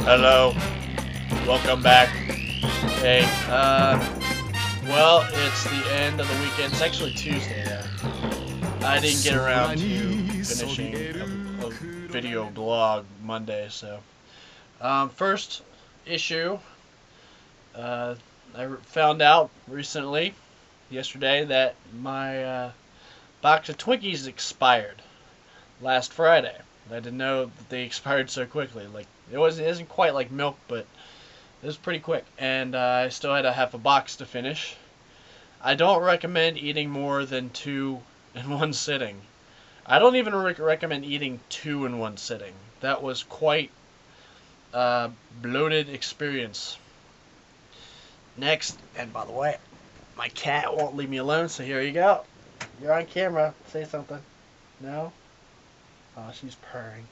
Hello, welcome back. Hey, well, it's the end of the weekend. It's actually Tuesday now. I didn't get around to finishing a video blog Monday, so. First issue, I found out recently, yesterday, that my box of Twinkies expired last Friday. I didn't know that they expired so quickly. Like, it isn't quite like milk, but it was pretty quick, and I still had a half a box to finish. I don't recommend eating more than two in one sitting. I don't even recommend eating two in one sitting. That was quite a bloated experience. Next, and by the way, my cat won't leave me alone, so here you go. You're on camera. Say something. No? Oh, she's purring.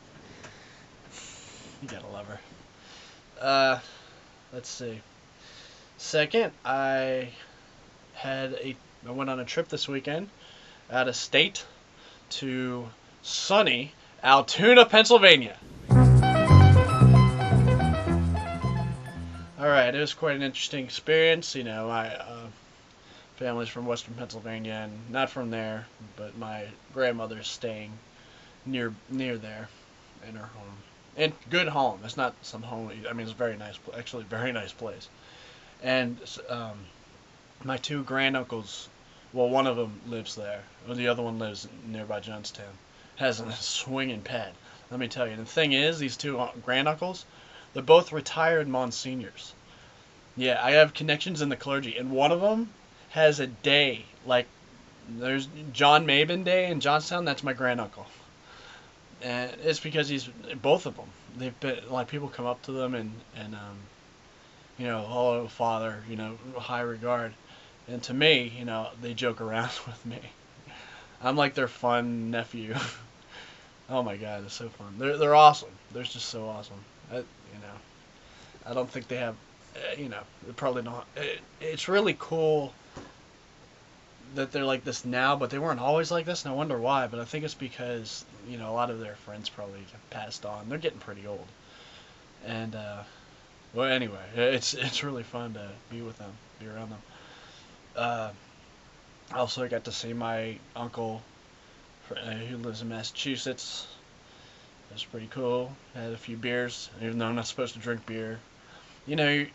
You gotta love her. Let's see. Second, I went on a trip this weekend out of state to sunny Altoona, Pennsylvania. All right, it was quite an interesting experience. You know, my family's from Western Pennsylvania, and not from there, but my grandmother's staying near there in her home. And good home. It's not some home. I mean, it's a very nice, actually, very nice place. And my two granduncles, well, one of them lives there. Well, the other one lives nearby Johnstown. Has a swinging pad. Let me tell you. And the thing is, these two granduncles, they're both retired Monsignors. Yeah, I have connections in the clergy, and one of them has a day like there's John Mabon Day in Johnstown. That's my granduncle, and it's because he's both of them. They've been like people come up to them and you know, hello father, you know, high regard. And to me, you know, they joke around with me. I'm like their fun nephew. Oh my god, they're so fun. They're awesome. They're just so awesome. You know, I don't think they have, you know, they probably don't. It's really cool that they're like this now, but they weren't always like this, and I wonder why. But I think it's because you know a lot of their friends probably passed on. They're getting pretty old, and well, anyway, it's really fun to be with them, be around them. Uh, Also, I got to see my uncle who lives in Massachusetts. It was pretty cool. Had a few beers, even though I'm not supposed to drink beer. You know,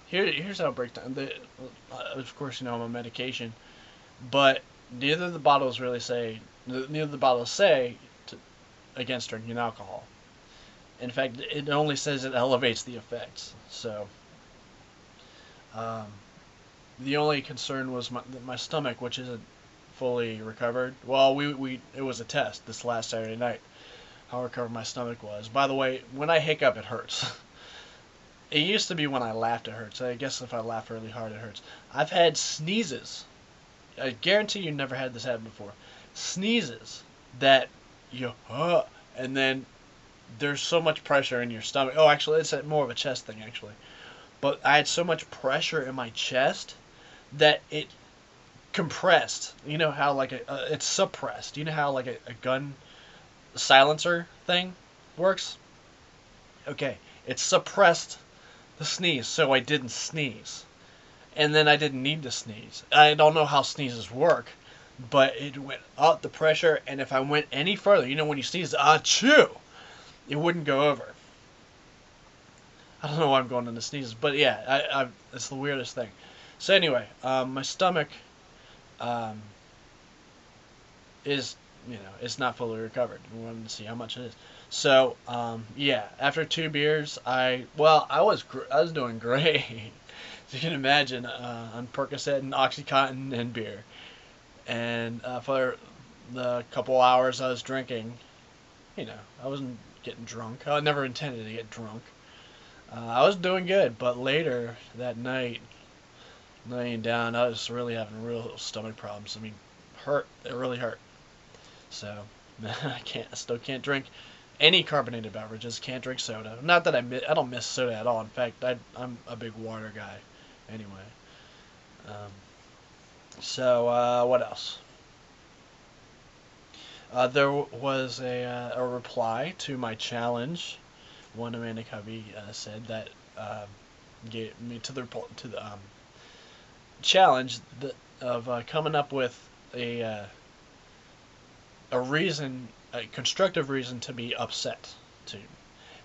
here's how it breaks down. Of course, you know I'm on medication, but neither of the bottles really say neither of the bottles say to, against drinking alcohol. In fact, it only says it elevates the effects. So, um, the only concern was my stomach, which isn't fully recovered. Well, we it was a test this last Saturday night. How recovered my stomach was. By the way, when I hiccup, it hurts. It used to be when I laughed, it hurts. I guess if I laugh really hard, it hurts. I've had sneezes. I guarantee you never had this happen before. Sneezes that you, and then there's so much pressure in your stomach. Oh, actually, it's more of a chest thing, actually. But I had so much pressure in my chest that it compressed. You know how like it's suppressed. You know how like a gun silencer thing works? Okay, it suppressed the sneeze, so I didn't sneeze. And then I didn't need to sneeze. I don't know how sneezes work, but it went up the pressure, and if I went any further, you know when you sneeze, achoo, it wouldn't go over. I don't know why I'm going into sneezes, but yeah, it's the weirdest thing. So anyway, my stomach um, is, you know, it's not fully recovered. We wanted to see how much it is. So yeah, after two beers, I was doing great. As you can imagine, on Percocet and OxyContin and beer. And for the couple hours I was drinking, you know, I wasn't getting drunk. I never intended to get drunk. I was doing good, but later that night, laying down, I was really having real stomach problems. I mean, hurt. It really hurt. So I still can't drink any carbonated beverages. Can't drink soda. Not that I don't miss soda at all. In fact, I'm a big water guy. Anyway, um, so what else? There was a reply to my challenge one Amanda Covey said that gave me to the challenge of coming up with a a reason, a constructive reason to be upset to,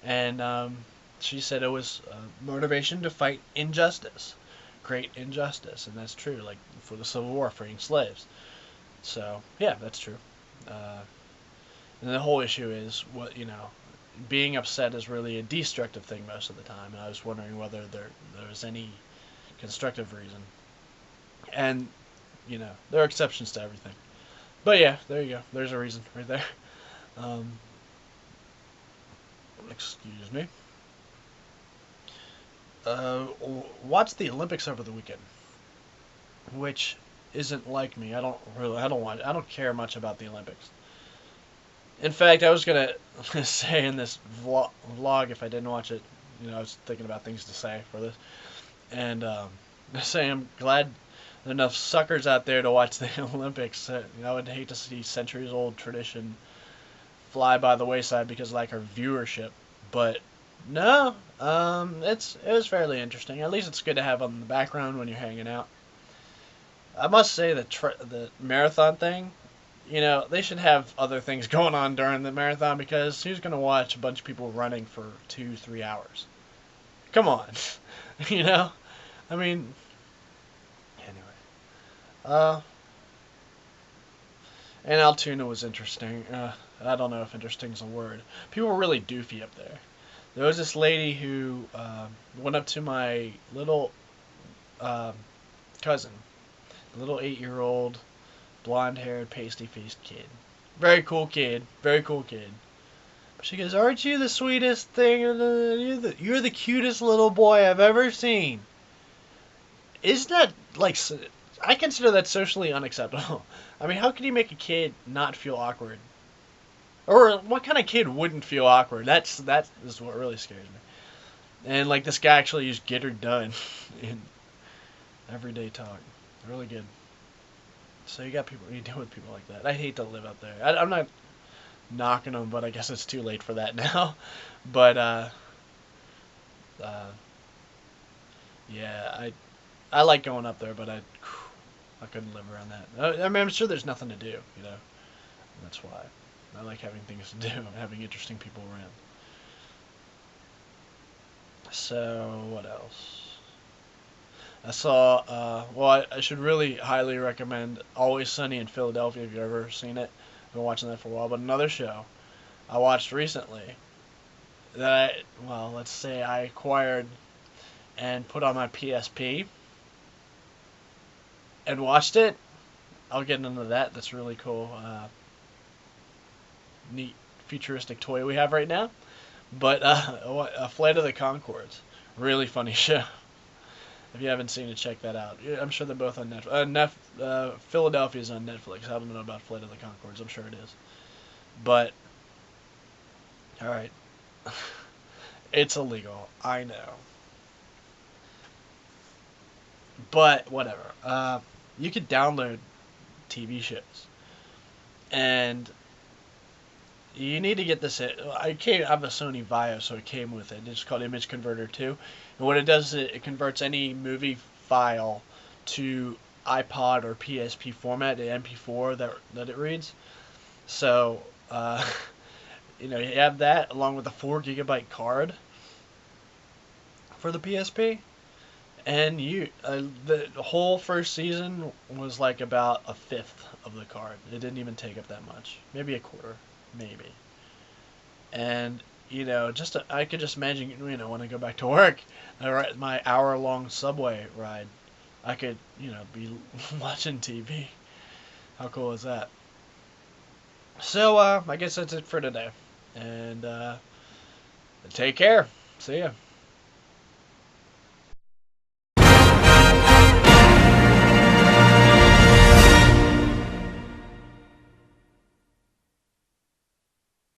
and she said it was motivation to fight injustice, great injustice, and that's true. Like for the Civil War, freeing slaves. So yeah, that's true. Uh, and the whole issue is being upset is really a destructive thing most of the time. And I was wondering whether there was any constructive reason. And there are exceptions to everything. But yeah, there you go. There's a reason right there. Um, excuse me. Watched the Olympics over the weekend, which isn't like me. I don't care much about the Olympics. In fact, I was gonna say in this vlog if I didn't watch it, I was thinking about things to say for this, and say I'm glad there are enough suckers out there to watch the Olympics. I would hate to see centuries-old tradition fly by the wayside because of like our viewership, but no, it was fairly interesting. At least it's good to have on the background when you're hanging out. I must say the marathon thing, they should have other things going on during the marathon because who's going to watch a bunch of people running for 2-3 hours? Come on. you know? I mean, anyway. And Altoona was interesting. I don't know if interesting is a word. People were really doofy up there. There was this lady who went up to my little uh, cousin, a little 8-year-old blonde-haired, pasty-faced kid. Very cool kid. Very cool kid. She goes, "Aren't you the sweetest thing? You're the cutest little boy I've ever seen." Isn't that like? I consider that socially unacceptable. I mean, how can you make a kid not feel awkward? Or what kind of kid wouldn't feel awkward? That is what really scares me. And like this guy actually used "get her done" in everyday talk. Really good. So you deal with people like that. I hate to live up there. I'm not knocking them, but I guess it's too late for that now. But uh, yeah, I like going up there, but I couldn't live around that. I mean, I'm sure there's nothing to do, That's why I like having things to do, having interesting people around. So what else? I saw. Well, I should really highly recommend Always Sunny in Philadelphia if you've ever seen it. I've been watching that for a while. But another show I watched recently that let's say I acquired and put on my PSP and watched it. I'll get into that. That's really cool. Neat futuristic toy we have right now. But Flight of the Conchords, really funny show. If you haven't seen it, check that out. I'm sure they're both on Netflix. Philadelphia's on Netflix. I don't know about Flight of the Conchords. I'm sure it is. But, alright. It's illegal. I know. But, whatever. You could download TV shows. And you need to get this. I have a Sony Vaio, so it came with it. It's called Image Converter 2. And what it does is it converts any movie file to iPod or PSP format, the MP4 that it reads. So, you have that along with a 4 GB card for the PSP. And the whole first season was like about a fifth of the card. It didn't even take up that much. Maybe a quarter. Maybe. And I could just imagine, when I go back to work, my hour-long subway ride, I could, be watching TV. How cool is that? So, I guess that's it for today. And, take care. See ya.